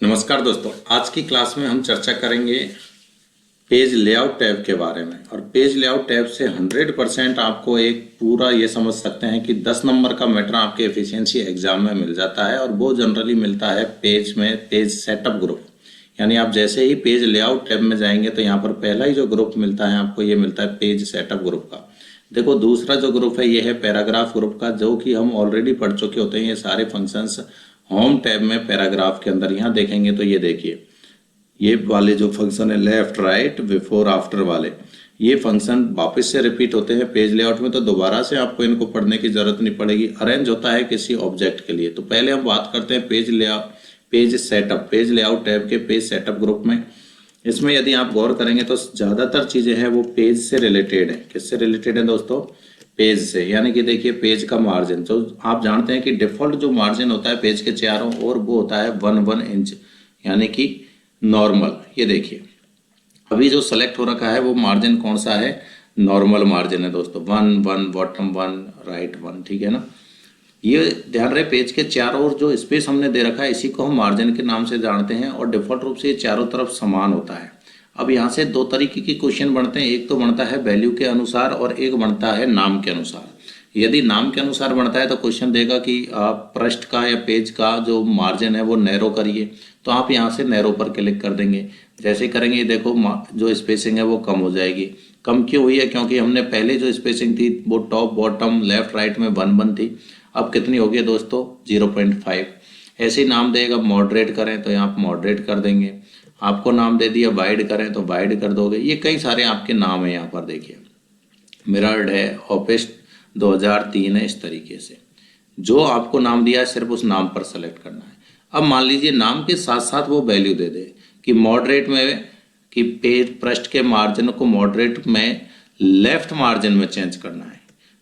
नमस्कार दोस्तों, आज की क्लास में हम चर्चा करेंगे पेज लेआउट टैब के बारे में। और पेज लेआउट टैब से 100% आपको एक पूरा ये समझ सकते हैं कि 10 नंबर का मैटर आपके एफिशिएंसी एग्जाम में मिल जाता है। और वो जनरली मिलता है पेज में, पेज सेटअप ग्रुप। यानी आप जैसे ही पेज लेआउट टैब में जाएंगे तो यहाँ पर पहला ही जो ग्रुप मिलता है आपको, ये मिलता है पेज सेटअप ग्रुप का। देखो, दूसरा जो ग्रुप है ये है पैराग्राफ ग्रुप का, जो कि हम ऑलरेडी पढ़ चुके होते हैं। ये सारे फंक्शंस होम टैब में पैराग्राफ के अंदर यहाँ देखेंगे तो ये देखिए, ये वाले जो फंक्शन है लेफ्ट राइट बिफोर आफ्टर वाले, ये फंक्शन वापस से रिपीट होते हैं पेज लेआउट में। तो दोबारा से आपको इनको पढ़ने की जरूरत नहीं पड़ेगी। अरेंज होता है किसी ऑब्जेक्ट के लिए। तो पहले हम बात करते हैं page setup, page layout tab के पेज सेटअप ग्रुप में। इसमें यदि आप गौर करेंगे तो ज़्यादातर चीज़ें हैं वो पेज से रिलेटेड है। किससे रिलेटेड है दोस्तों? पेज से। यानी कि देखिए, पेज का मार्जिन, तो आप जानते हैं कि डिफ़ॉल्ट जो मार्जिन होता है पेज के चारों ओर वो होता है 1 इंच, यानी कि नॉर्मल। ये देखिए, अभी जो सेलेक्ट हो रखा है वो मार्जिन कौन सा है? नॉर्मल मार्जिन है दोस्तों। 1 बॉटम 1 राइट 1, ठीक है ना। ये ध्यान रहे, पेज के चारों ओर जो स्पेस हमने दे रखा है इसी को हम मार्जिन के नाम से जानते हैं। और डिफॉल्ट रूप से ये चारों तरफ समान होता है। अब यहाँ से दो तरीके के क्वेश्चन बनते हैं। एक तो बनता है वैल्यू के अनुसार और एक बनता है नाम के अनुसार। यदि नाम के अनुसार बनता है तो क्वेश्चन देगा कि आप पृष्ठ का या पेज का जो मार्जिन है वो नैरो करिए। तो आप यहाँ से नैरो पर क्लिक कर देंगे। जैसे करेंगे देखो, जो स्पेसिंग है वो कम हो जाएगी। कम क्यों हुई है? क्योंकि हमने पहले जो स्पेसिंग थी वो टॉप बॉटम लेफ्ट राइट में 1 थी। अब कितनी हो गई दोस्तों? 0.5। ऐसे ही नाम देगा मॉडरेट करें तो यहाँ आप मॉडरेट कर देंगे। आपको नाम दे दिया वाइड करें तो वाइड कर दोगे। ये कई सारे आपके नाम है। यहाँ पर देखिए, मिरर्ड है, ऑफिस 2003 है, इस तरीके से जो आपको नाम दिया है सिर्फ उस नाम पर सेलेक्ट करना है। अब मान लीजिए नाम के साथ साथ वो वैल्यू दे दे कि मॉडरेट में, कि पेज पृष्ठ के मार्जिन को मॉडरेट में लेफ्ट मार्जिन में चेंज करना है।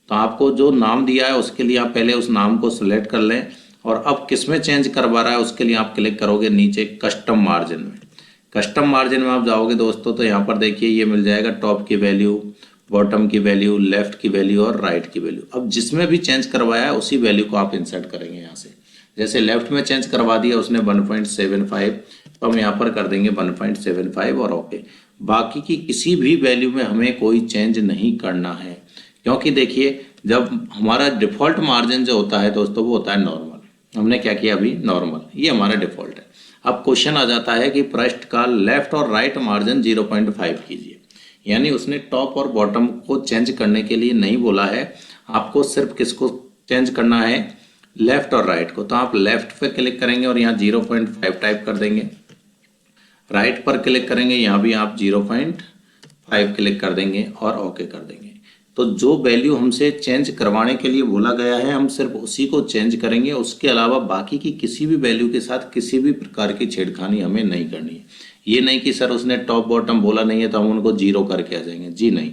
तो आपको जो नाम दिया है उसके लिए आप पहले उस नाम को सिलेक्ट कर लें। और अब किस में चेंज करवा रहा है उसके लिए आप क्लिक करोगे नीचे कस्टम मार्जिन में। कस्टम मार्जिन में आप जाओगे दोस्तों तो यहाँ पर देखिए ये मिल जाएगा टॉप की वैल्यू, बॉटम की वैल्यू, लेफ्ट की वैल्यू और राइट की वैल्यू। अब जिसमें भी चेंज करवाया है उसी वैल्यू को आप इंसर्ट करेंगे यहाँ से। जैसे लेफ्ट में चेंज करवा दिया उसने 1.75, तो हम यहाँ पर कर देंगे 1.75 और ओके। बाकी की किसी भी वैल्यू में हमें कोई चेंज नहीं करना है, क्योंकि देखिए जब हमारा डिफॉल्ट मार्जिन जो होता है दोस्तों वो होता है नॉर्मल। हमने क्या किया अभी? नॉर्मल, ये हमारा डिफॉल्ट है। अब क्वेश्चन आ जाता है कि पृष्ठ का लेफ्ट और राइट मार्जिन 0.5 कीजिए। यानी उसने टॉप और बॉटम को चेंज करने के लिए नहीं बोला है, आपको सिर्फ किसको चेंज करना है? लेफ्ट और राइट को। तो आप लेफ्ट पे क्लिक करेंगे और यहाँ 0.5 टाइप कर देंगे। राइट पर क्लिक करेंगे, यहाँ भी आप 0.5 क्लिक कर देंगे और ओके कर देंगे। तो जो वैल्यू हमसे चेंज करवाने के लिए बोला गया है हम सिर्फ उसी को चेंज करेंगे। उसके अलावा बाकी की किसी भी वैल्यू के साथ किसी भी प्रकार की छेड़खानी हमें नहीं करनी है। ये नहीं कि सर उसने टॉप बॉटम बोला नहीं है तो हम उनको 0 करके आ जाएंगे। जी नहीं,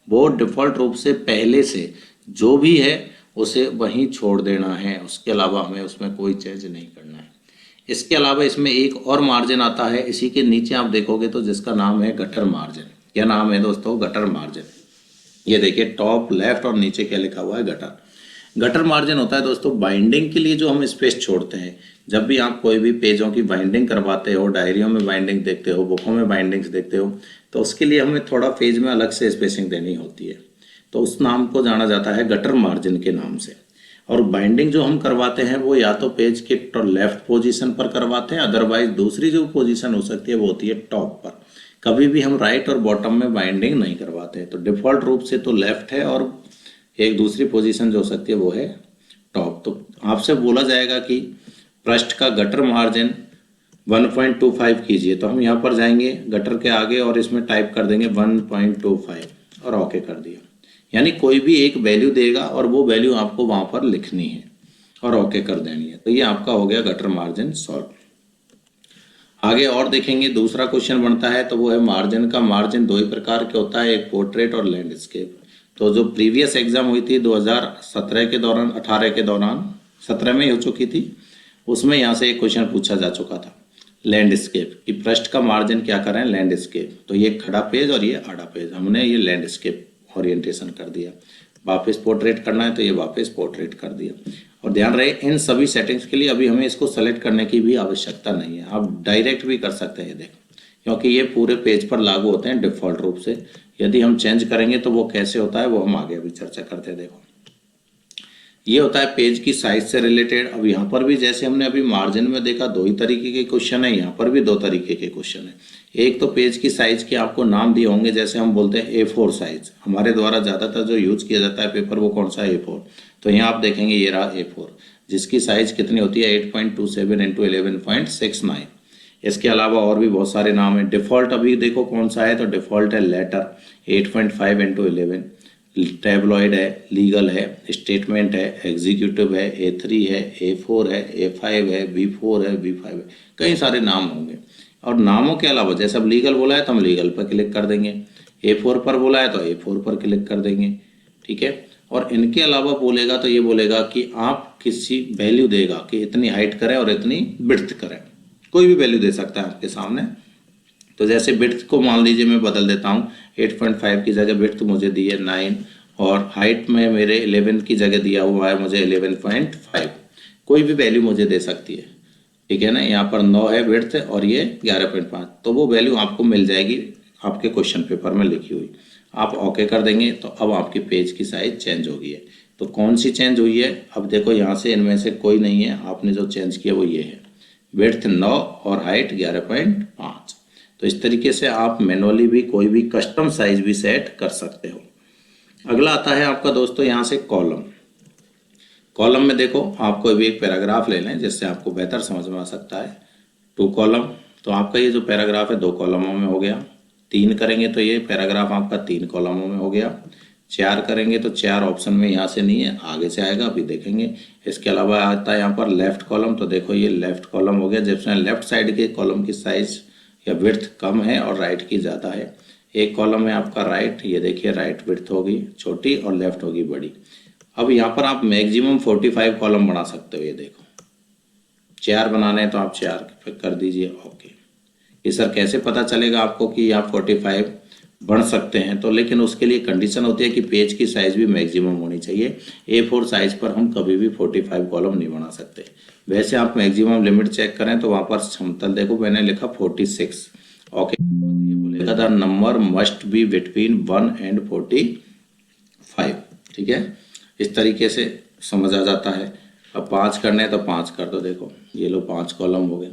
वो डिफ़ॉल्ट रूप से पहले से जो भी है उसे वहीं छोड़ देना है। उसके अलावा हमें उसमें कोई चेंज नहीं करना है। इसके अलावा इसमें एक और मार्जिन आता है, इसी के नीचे आप देखोगे तो, जिसका नाम है गटर मार्जिन। क्या नाम है दोस्तों? Gutter margin. ये देखिए टॉप लेफ्ट और नीचे क्या लिखा हुआ है? गटर। गटर मार्जिन होता है दोस्तों बाइंडिंग के लिए जो हम स्पेस छोड़ते हैं। जब भी आप कोई भी पेजों की बाइंडिंग करवाते हो, डायरियों में बाइंडिंग देखते हो, बुकों में बाइंडिंग्स देखते हो, तो उसके लिए हमें थोड़ा पेज में अलग से स्पेसिंग देनी होती है। तो उस नाम को जाना जाता है गटर मार्जिन के नाम से। और बाइंडिंग जो हम करवाते हैं वो या तो पेज के लेफ्ट पोजीशन पर करवाते हैं, अदरवाइज दूसरी जो पोजीशन हो सकती है वो होती है टॉप पर। कभी भी हम राइट और बॉटम में बाइंडिंग नहीं करवाते। तो डिफ़ॉल्ट रूप से तो लेफ्ट है और एक दूसरी पोजीशन जो हो सकती है वो है टॉप। तो आपसे बोला जाएगा कि पृष्ठ का गटर मार्जिन 1.25 कीजिए। तो हम यहाँ पर जाएंगे गटर के आगे और इसमें टाइप कर देंगे 1.25 और ओके कर दिया। यानी कोई भी एक वैल्यू देगा और वो वैल्यू आपको वहाँ पर लिखनी है और ओके कर देनी है। तो ये आपका हो गया गटर मार्जिन सॉल्व। आगे और देखेंगे, दूसरा क्वेश्चन बनता है तो वो है मार्जिन का। मार्जिन दो ही प्रकार के होता है, एक पोर्ट्रेट और लैंडस्केप। तो जो प्रीवियस एग्जाम हुई थी 2017 के दौरान, 18 के दौरान, 17 में ही हो चुकी थी, उसमें यहाँ से एक क्वेश्चन पूछा जा चुका था लैंडस्केप कि पृष्ठ का मार्जिन क्या करें? लैंडस्केप। तो ये खड़ा पेज और ये आड़ा पेज, हमने ये लैंडस्केप ओरिएंटेशन कर दिया। वापस पोर्ट्रेट करना है तो ये वापस पोर्ट्रेट कर दिया। और ध्यान रहे इन सभी सेटिंग्स के लिए अभी हमें इसको सेलेक्ट करने की भी आवश्यकता नहीं है, आप डायरेक्ट भी कर सकते हैं ये देखो, क्योंकि ये पूरे पेज पर लागू होते हैं डिफ़ॉल्ट रूप से। यदि हम चेंज करेंगे तो वो कैसे होता है वो हम आगे अभी चर्चा करते हैं। देखो ये होता है पेज की साइज से रिलेटेड। अब यहाँ पर भी जैसे हमने अभी मार्जिन में देखा दो ही तरीके के क्वेश्चन है, यहाँ पर भी दो तरीके के क्वेश्चन है। एक तो पेज की साइज के आपको नाम दिए होंगे, जैसे हम बोलते हैं A4 साइज, हमारे द्वारा ज़्यादातर जो यूज किया जाता है पेपर वो कौन सा है A4। तो यहाँ आप देखेंगे ये रहा A4 जिसकी साइज कितनी होती है 8.27 इंटू 11.69। इसके अलावा और भी बहुत सारे नाम है। डिफ़ॉल्ट अभी देखो कौन सा है, तो डिफ़ॉल्ट है लेटर 8.5 इंटू 11, टैबलॉइड है, लीगल है, स्टेटमेंट है, एग्जीक्यूटिव है, A3 है, A4 है, A5 है, B4 है, B5 है, कई सारे नाम होंगे। और नामों के अलावा जैसे अब लीगल बोला है तो हम लीगल पर क्लिक कर देंगे, A4 पर बोला है तो A4 पर क्लिक कर देंगे, ठीक है। और इनके अलावा बोलेगा तो ये बोलेगा कि आप किसी वैल्यू देगा कि इतनी हाइट करें और इतनी विड्थ करें, कोई भी वैल्यू दे सकता है आपके सामने। तो जैसे विड्थ को मान लीजिए मैं बदल देता हूँ, 8.5 की जगह विड्थ मुझे दी है 9 और हाइट में मेरे 11 की जगह दिया हुआ है मुझे 11.5, कोई भी वैल्यू मुझे दे सकती है, ठीक है ना। यहाँ पर 9 है विड्थ और ये 11.5, तो वो वैल्यू आपको मिल जाएगी आपके क्वेश्चन पेपर में लिखी हुई। आप ओके कर देंगे तो अब आपकी पेज की साइज चेंज हो गई है। तो कौन सी चेंज हुई है, अब देखो यहाँ से इनमें से कोई नहीं है, आपने जो चेंज किया वो ये है, विड्थ 9 और हाइट 11.5। तो इस तरीके से आप मैनुअली भी कोई भी कस्टम साइज भी सेट कर सकते हो। अगला आता है आपका दोस्तों यहाँ से कॉलम। कॉलम में देखो आपको अभी एक पैराग्राफ ले लें जिससे आपको बेहतर समझ में आ सकता है। 2 कॉलम, तो आपका ये जो पैराग्राफ है 2 कॉलमों में हो गया। 3 करेंगे तो ये पैराग्राफ आपका 3 कॉलमों में हो गया। 4 करेंगे तो 4 ऑप्शन में यहाँ से नहीं है, आगे से आएगा, अभी देखेंगे। इसके अलावा आता है यहाँ पर लेफ्ट कॉलम, तो देखो ये लेफ्ट कॉलम हो गया जिसमें लेफ्ट साइड के कॉलम की साइज या विड्थ कम है और राइट की ज़्यादा है। एक कॉलम है आपका राइट, ये देखिए राइट विड्थ होगी छोटी और लेफ्ट होगी बड़ी। अब यहाँ पर आप मैक्सिमम 45 कॉलम बना सकते हो, ये देखो 4 बनाने हैं तो आप 4 कर दीजिए ओके। ये सर कैसे पता चलेगा आपको कि आप 45 बन सकते हैं, तो लेकिन उसके लिए कंडीशन होती है कि पेज की साइज भी मैक्सिमम होनी चाहिए। A4 साइज पर हम कभी भी 45 कॉलम नहीं बना सकते। वैसे आप मैक्सिमम लिमिट चेक करें तो वहाँ पर समतल देखो मैंने लिखा 46 ओके। ये बोलेगा the number must be between 1 and 45, ठीक है। इस तरीके से समझ आ जाता है। अब 5 करने हैं तो 5 कर दो, देखो ये लो 5 कॉलम हो गए।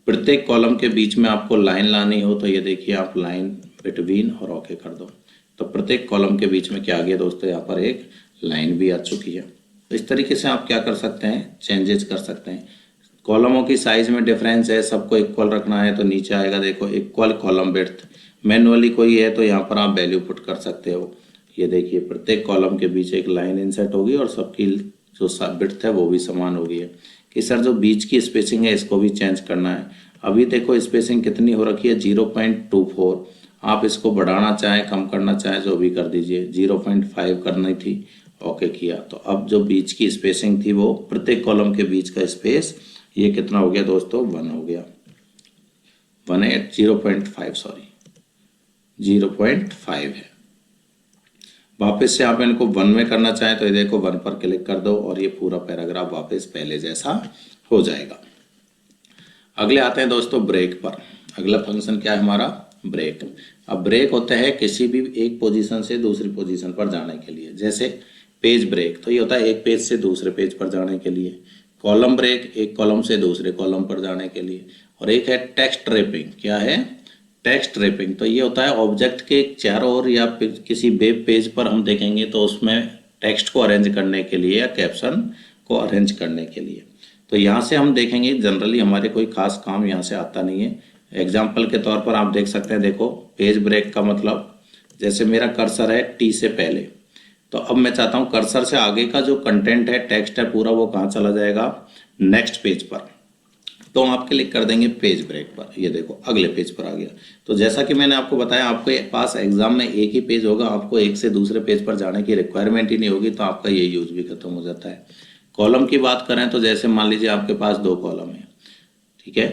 प्रत्येक कॉलम के बीच में आपको लाइन लानी हो तो ये देखिए आप लाइन बिटवीन और ओके कर दो, तो प्रत्येक कॉलम के बीच में क्या आ गया दोस्तों, यहाँ पर एक लाइन भी आ चुकी है। तो इस तरीके से आप क्या कर सकते हैं, चेंजेस कर सकते हैं। कॉलमों की साइज में डिफरेंस है, सबको इक्वल रखना है तो नीचे आएगा देखो इक्वल कॉलम विड्थ। मैनुअली कोई है तो यहाँ पर आप वैल्यू पुट कर सकते हो। ये देखिए प्रत्येक कॉलम के बीच एक लाइन इंसर्ट होगी और सबकी जो विड्थ है वो भी समान होगी है। कि सर जो बीच की स्पेसिंग है इसको भी चेंज करना है। अभी देखो स्पेसिंग कितनी हो रखी है 0.24, आप इसको बढ़ाना चाहें कम करना चाहें जो भी कर दीजिए। 0.5 करनी थी, ओके किया। तो अब जो बीच की स्पेसिंग थी वो प्रत्येक कॉलम के बीच का स्पेस ये कितना हो गया दोस्तों, 1 हो गया। 0.5 सॉरी 0.5 है। वापस से आप इनको 1 में करना चाहें तो ये देखो 1 पर क्लिक कर दो और ये पूरा पैराग्राफ वापस पहले जैसा हो जाएगा। अगले आते हैं दोस्तों ब्रेक पर। अगला फंक्शन क्या है हमारा, ब्रेक। अब ब्रेक होता है किसी भी एक पोजीशन से दूसरी पोजीशन पर जाने के लिए। जैसे पेज ब्रेक तो ये होता है एक पेज से दूसरे पेज पर जाने के लिए। कॉलम ब्रेक एक कॉलम से दूसरे कॉलम पर जाने के लिए। और एक है टेक्स्ट रैपिंग। क्या है, टेक्स्ट रैपिंग। तो ये होता है ऑब्जेक्ट के चारों ओर या किसी वेब पेज पर हम देखेंगे तो उसमें टेक्स्ट को अरेंज करने के लिए या कैप्शन को अरेंज करने के लिए। तो यहाँ से हम देखेंगे जनरली हमारे कोई खास काम यहाँ से आता नहीं है। एग्जाम्पल के तौर पर आप देख सकते हैं, देखो पेज ब्रेक का मतलब जैसे मेरा कर्सर है टी से पहले, तो अब मैं चाहता हूँ कर्सर से आगे का जो कंटेंट है टेक्स्ट है पूरा वो कहाँ चला जाएगा, नेक्स्ट पेज पर। तो आप क्लिक कर देंगे पेज ब्रेक पर, ये देखो अगले पेज पर आ गया। तो जैसा कि मैंने आपको बताया आपके पास एग्जाम में एक ही पेज होगा, आपको एक से दूसरे पेज पर जाने की रिक्वायरमेंट ही नहीं होगी, तो आपका ये यूज भी खत्म हो जाता है। कॉलम की बात करें तो जैसे मान लीजिए आपके पास 2 कॉलम है, ठीक है।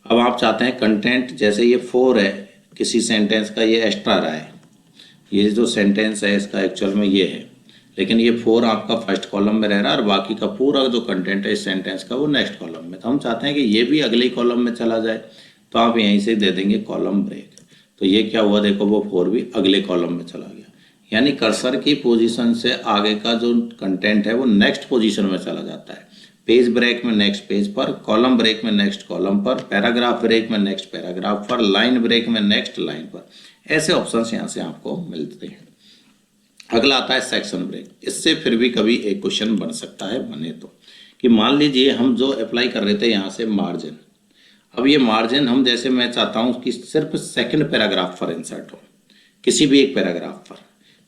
अब आप चाहते हैं कंटेंट, जैसे ये 4 है किसी सेंटेंस का, ये एक्स्ट्रा रहा है, ये जो सेंटेंस है इसका एक्चुअल में ये है, लेकिन ये 4 आपका फर्स्ट कॉलम में रह रहा है और बाकी का पूरा जो कंटेंट है इस सेंटेंस का वो नेक्स्ट कॉलम में। तो हम चाहते हैं कि ये भी अगले कॉलम में चला जाए, तो आप यहीं से दे देंगे कॉलम ब्रेक। तो ये क्या हुआ, देखो वो 4 भी अगले कॉलम में चला गया, यानी कर्सर की पोजीशन से आगे का जो कंटेंट है वो नेक्स्ट पोजीशन में चला जाता है। पेज ब्रेक में नेक्स्ट पेज पर, कॉलम ब्रेक में नेक्स्ट कॉलम पर, पैराग्राफ ब्रेक में नेक्स्ट पैराग्राफ पर, लाइन ब्रेक में नेक्स्ट लाइन पर। ऐसे ऑप्शंस यहाँ से आपको मिलते हैं। अगला आता है सेक्शन ब्रेक। इससे फिर भी कभी एक क्वेश्चन बन सकता है, बने तो, कि मान लीजिए हम जो अप्लाई कर रहे थे यहाँ से मार्जिन, अब ये मार्जिन हम जैसे मैं चाहता हूँ कि सिर्फ सेकंड पैराग्राफ पर इंसर्ट हो, किसी भी एक पैराग्राफ पर।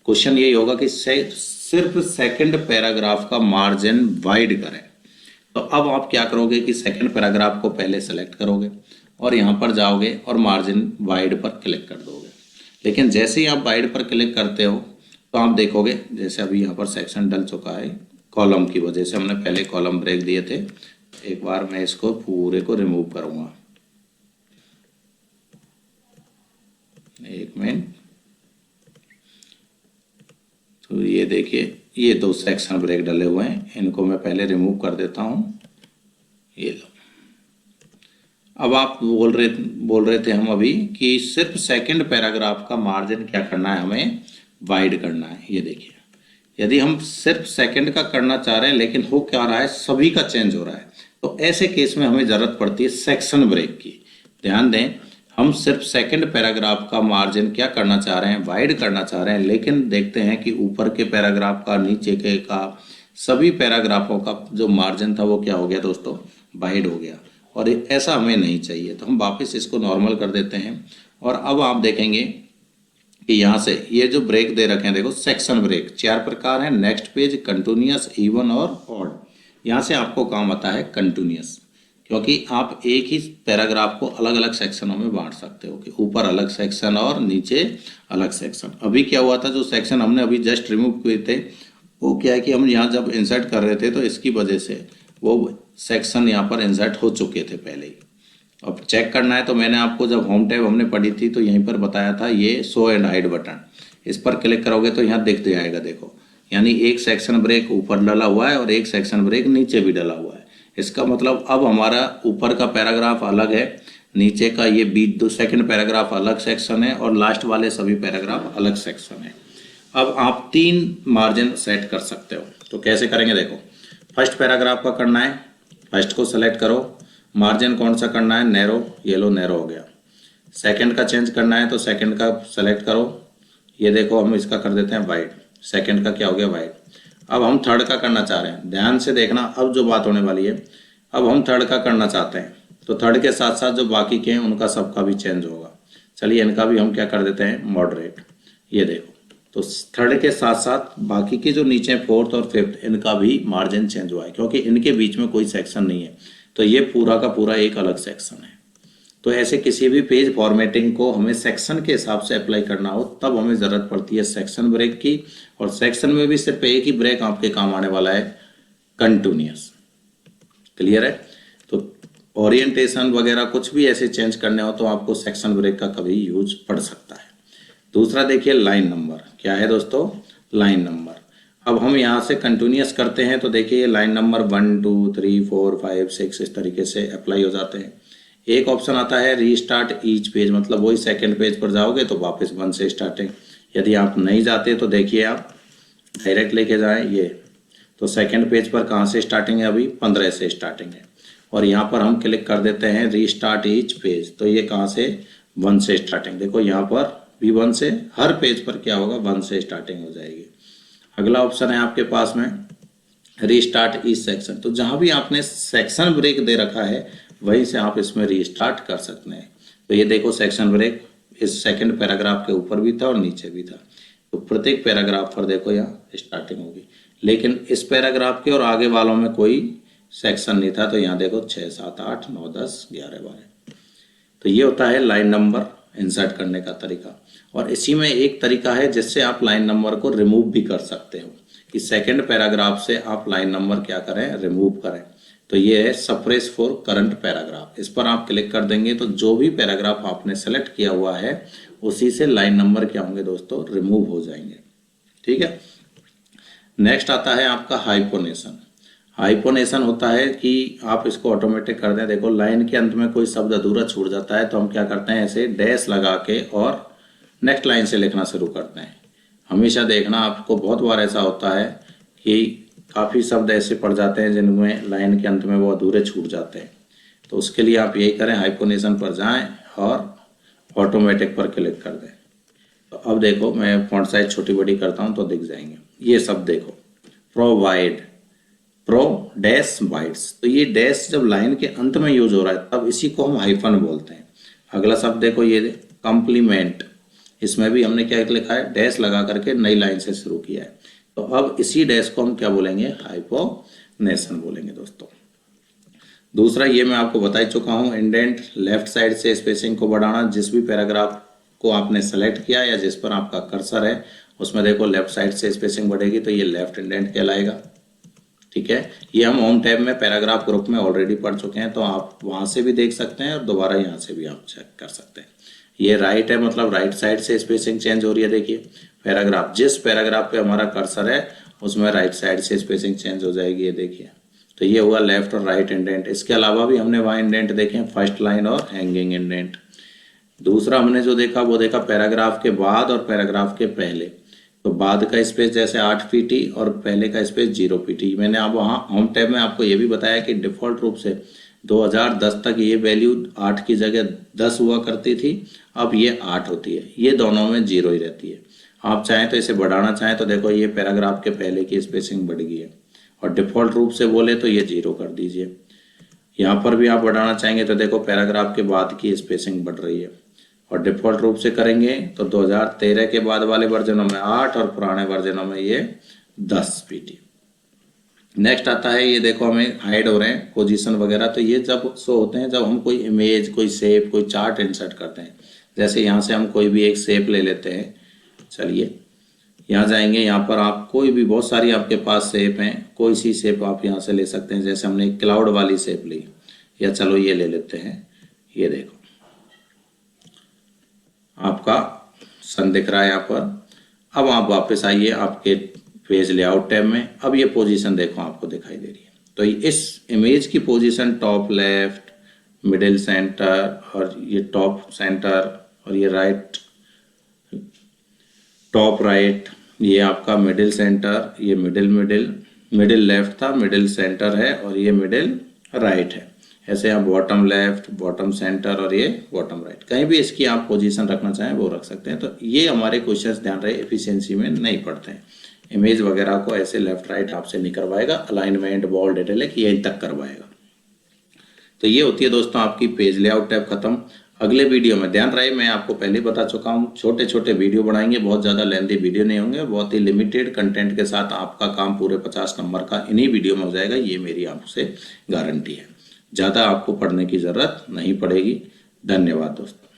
क्वेश्चन यही होगा कि सिर्फ सेकंड पैराग्राफ का मार्जिन वाइड करें। तो अब आप क्या करोगे कि सेकंड पैराग्राफ को पहले सेलेक्ट करोगे और यहाँ पर जाओगे और मार्जिन वाइड पर क्लिक कर दोगे। लेकिन जैसे ही आप वाइड पर क्लिक करते हो तो आप देखोगे जैसे अभी यहाँ पर सेक्शन डल चुका है कॉलम की वजह से, हमने पहले कॉलम ब्रेक दिए थे। एक बार मैं इसको पूरे को रिमूव करूँगा, एक मिनट। तो ये देखिए ये 2 सेक्शन ब्रेक डले हुए हैं, इनको मैं पहले रिमूव कर देता हूँ। ये लो, अब आप बोल रहे थे हम अभी कि सिर्फ सेकंड पैराग्राफ का मार्जिन क्या करना है, हमें वाइड करना है। ये देखिए यदि हम सिर्फ सेकंड का करना चाह रहे हैं लेकिन हो क्या रहा है, सभी का चेंज हो रहा है, तो ऐसे केस में हमें जरूरत पड़ती है सेक्शन ब्रेक की। ध्यान दें, हम सिर्फ सेकंड पैराग्राफ का मार्जिन क्या करना चाह रहे हैं, वाइड करना चाह रहे हैं, लेकिन देखते हैं कि ऊपर के पैराग्राफ का, नीचे के का, सभी पैराग्राफों का जो मार्जिन था वो क्या हो गया दोस्तों, वाइड हो गया। और ऐसा हमें नहीं चाहिए, तो हम वापस इसको नॉर्मल कर देते हैं। और अब आप देखेंगे कि यहाँ से ये जो ब्रेक दे रखे हैं, देखो सेक्शन ब्रेक 4 प्रकार हैं, नेक्स्ट पेज, कंटिन्यूअस, इवन और ऑड। यहाँ से आपको काम आता है कंटिन्यूअस, क्योंकि आप एक ही पैराग्राफ को अलग अलग सेक्शनों में बांट सकते हो कि ऊपर अलग सेक्शन और नीचे अलग सेक्शन। अभी क्या हुआ था, जो सेक्शन हमने अभी जस्ट रिमूव किए थे वो क्या है कि हम यहाँ जब इंसर्ट कर रहे थे तो इसकी वजह से वो सेक्शन यहाँ पर इंसर्ट हो चुके थे पहले ही। अब चेक करना है तो मैंने आपको जब होम टैब हमने पढ़ी थी तो यहीं पर बताया था, ये शो एंड हाइड बटन, इस पर क्लिक करोगे तो यहाँ दिख जाएगा। देखो यानी एक सेक्शन ब्रेक ऊपर डला हुआ है और एक सेक्शन ब्रेक नीचे भी डला हुआ है। इसका मतलब अब हमारा ऊपर का पैराग्राफ अलग है, नीचे का ये बीच सेकंड पैराग्राफ अलग सेक्शन है और लास्ट वाले सभी पैराग्राफ अलग सेक्शन है। अब आप 3 मार्जिन सेट कर सकते हो, तो कैसे करेंगे देखो। फर्स्ट पैराग्राफ का करना है, फर्स्ट को सेलेक्ट करो, मार्जिन कौन सा करना है, नैरो, ये लो नैरो हो गया। सेकंड का चेंज करना है तो सेकंड का सेलेक्ट करो, ये देखो हम इसका कर देते हैं वाइड, सेकंड का क्या हो गया वाइड। अब हम थर्ड का करना चाह रहे हैं, ध्यान से देखना अब जो बात होने वाली है। अब हम थर्ड का करना चाहते हैं तो थर्ड के साथ साथ जो बाकी के हैं उनका सबका भी चेंज होगा। चलिए इनका भी हम क्या कर देते हैं मॉडरेट, ये देखो। तो थर्ड के साथ साथ बाकी के जो नीचे फोर्थ और फिफ्थ इनका भी मार्जिन चेंज हुआ है, क्योंकि इनके बीच में कोई सेक्शन नहीं है, तो ये पूरा का पूरा एक अलग सेक्शन है। तो ऐसे किसी भी पेज फॉर्मेटिंग को हमें सेक्शन के हिसाब से अप्लाई करना हो तब हमें ज़रूरत पड़ती है सेक्शन ब्रेक की। और सेक्शन में भी सिर्फ एक ही ब्रेक आपके काम आने वाला है, कंटिन्यूअस। क्लियर है? तो ओरिएंटेशन वगैरह कुछ भी ऐसे चेंज करने हो तो आपको सेक्शन ब्रेक का कभी यूज पड़ सकता है। दूसरा देखिए लाइन नंबर, क्या है दोस्तों, लाइन नंबर। अब हम यहाँ से कंटिन्यूअस करते हैं तो देखिए लाइन नंबर 1 2 3 4 5 6 इस तरीके से अप्लाई हो जाते हैं। एक ऑप्शन आता है रीस्टार्ट ईच पेज, मतलब वही सेकंड पेज पर जाओगे तो वापस 1 से स्टार्टिंग। यदि आप नहीं जाते तो देखिए आप डायरेक्ट लेके जाएं ये, तो सेकंड पेज पर कहाँ से स्टार्टिंग है, अभी 15 से स्टार्टिंग है। और यहाँ पर हम क्लिक कर देते हैं रीस्टार्ट ईच पेज, तो ये कहाँ से 1 से स्टार्टिंग। देखो यहाँ पर भी 1 से, हर पेज पर क्या होगा 1 से स्टार्टिंग हो जाएगी। अगला ऑप्शन है आपके पास में रीस्टार्ट ईच सेक्शन, तो जहाँ भी आपने सेक्शन ब्रेक दे रखा है वहीं से आप इसमें रीस्टार्ट कर सकते हैं। तो ये देखो सेक्शन ब्रेक इस सेकंड पैराग्राफ के ऊपर भी था और नीचे भी था, तो प्रत्येक पैराग्राफ पर देखो यहाँ स्टार्टिंग होगी। लेकिन इस पैराग्राफ के और आगे वालों में कोई सेक्शन नहीं था, तो यहाँ देखो 6 7 8 9 10 11 12। तो ये होता है लाइन नंबर इंसर्ट करने का तरीका। और इसी में एक तरीका है जिससे आप लाइन नंबर को रिमूव भी कर सकते हो, कि सेकंड पैराग्राफ से आप लाइन नंबर क्या करें, रिमूव करें। तो ये है सप्रेस फॉर करंट पैराग्राफ, इस पर आप क्लिक कर देंगे तो जो भी पैराग्राफ आपने सेलेक्ट किया हुआ है उसी से लाइन नंबर क्या होंगे दोस्तों, रिमूव हो जाएंगे। ठीक है। नेक्स्ट आता है आपका हाइपोनेशन। हाइपोनेशन होता है कि आप इसको ऑटोमेटिक कर दें। देखो लाइन के अंत में कोई शब्द अधूरा छूट जाता है तो हम क्या करते हैं, ऐसे डैश लगा के और नेक्स्ट लाइन से लिखना शुरू करते हैं। हमेशा देखना, आपको बहुत बार ऐसा होता है कि काफ़ी शब्द ऐसे पड़ जाते हैं जिनमें लाइन के अंत में वो अधूरे छूट जाते हैं। तो उसके लिए आप यही करें, हाइपोनेशन पर जाएं और ऑटोमेटिक पर क्लिक कर दें। तो अब देखो मैं फॉन्ट साइज छोटी बड़ी करता हूं तो दिख जाएंगे ये सब। देखो प्रोवाइड, प्रो डैश वाइड्स, तो ये डैश जब लाइन के अंत में यूज हो रहा है तब इसी को हम हाइफन बोलते हैं। अगला शब्द देखो ये कॉम्प्लीमेंट, इसमें भी हमने क्या लिखा है, डैश लगा करके नई लाइन से शुरू किया है। तो अब इसी डैश को हम क्या बोलेंगे, हाइपोनेशन बोलेंगे दोस्तों। दूसरा ये मैं आपको बता चुका हूँ, इंडेंट, लेफ्ट साइड से स्पेसिंग को बढ़ाना। जिस भी पैराग्राफ को आपने सेलेक्ट किया या जिस पर आपका कर्सर है उसमें देखो लेफ्ट साइड से स्पेसिंग बढ़ेगी तो ये लेफ्ट इंडेंट कहलाएगा। ठीक है, ये हम होम टैब में पैराग्राफ ग्रुप में ऑलरेडी पढ़ चुके हैं, तो आप वहां से भी देख सकते हैं और दोबारा यहाँ से भी आप चेक कर सकते हैं। ये राइट है, मतलब राइट साइड से स्पेसिंग चेंज हो रही है। देखिए पैराग्राफ, जिस पैराग्राफ पे हमारा कर्सर है उसमें राइट साइड से स्पेसिंग चेंज हो जाएगी, ये देखिए। तो ये हुआ लेफ्ट और राइट इंडेंट। इसके अलावा भी हमने वहाँ इंडेंट देखे, फर्स्ट लाइन और हैंगिंग इंडेंट। दूसरा हमने जो देखा वो देखा पैराग्राफ के बाद और पैराग्राफ के पहले। तो बाद का स्पेस जैसे 8 पीटी और पहले का स्पेस 0 पीटी। मैंने आप वहाँ होम टैब में आपको ये भी बताया कि डिफ़ॉल्ट रूप से 2010 तक ये वैल्यू 8 की जगह 10 हुआ करती थी, अब ये 8 होती है। ये दोनों में 0 ही रहती है। आप चाहें तो इसे बढ़ाना चाहें तो देखो ये पैराग्राफ के पहले की स्पेसिंग बढ़ गई है, और डिफ़ॉल्ट रूप से बोले तो ये 0 कर दीजिए। यहाँ पर भी आप बढ़ाना चाहेंगे तो देखो पैराग्राफ के बाद की स्पेसिंग बढ़ रही है, और डिफ़ॉल्ट रूप से करेंगे तो 2013 के बाद वाले वर्जनों में 8 और पुराने वर्जनों में ये 10 पीटी। नेक्स्ट आता है, ये देखो हमें हाइड हो रहे हैं पोजीशन वगैरह। तो ये जब शो होते हैं जब हम कोई इमेज, कोई शेप, कोई चार्ट इंसर्ट करते हैं। जैसे यहाँ से हम कोई भी एक शेप ले लेते हैं। चलिए यहाँ जाएंगे, यहाँ पर आप कोई भी, बहुत सारी आपके पास शेप हैं, कोई सी शेप आप यहाँ से ले सकते हैं। जैसे हमने क्लाउड वाली शेप ली, या चलो ये ले लेते हैं। ये देखो आपका सन दिख रहा है यहाँ पर। अब आप वापस आइए आपके पेज लेआउट टैब में। अब ये पोजीशन देखो आपको दिखाई दे रही है। तो इस इमेज की position top left, middle centre, और ये टॉप सेंटर, और ये राइट टॉप राइट, ये आपका मिडिल सेंटर, ये मिडिल लेफ्ट था, मिडिल सेंटर है, और ये मिडिल राइट है। ऐसे यहाँ बॉटम लेफ्ट, बॉटम सेंटर, और ये बॉटम राइट। कहीं भी इसकी आप पोजीशन रखना चाहें वो रख सकते हैं। तो ये हमारे क्वेश्चंस ध्यान रहे एफिशिएंसी में नहीं पढ़ते हैं। इमेज वगैरह को ऐसे लेफ्ट राइट आपसे नहीं करवाएगा, अलाइनमेंट, बोल्ड, इटैलिक यहीं तक करवाएगा। तो ये होती है दोस्तों आपकी पेज लेआउट टैब खत्म। अगले वीडियो में ध्यान रहे, मैं आपको पहले बता चुका हूँ, छोटे छोटे वीडियो बनाएंगे, बहुत ज़्यादा लेंथी वीडियो नहीं होंगे, बहुत ही लिमिटेड कंटेंट के साथ आपका काम पूरे 50 नंबर का इन्हीं वीडियो में हो जाएगा। ये मेरी आपसे गारंटी है। ज़्यादा आपको पढ़ने की ज़रूरत नहीं पड़ेगी। धन्यवाद दोस्तों।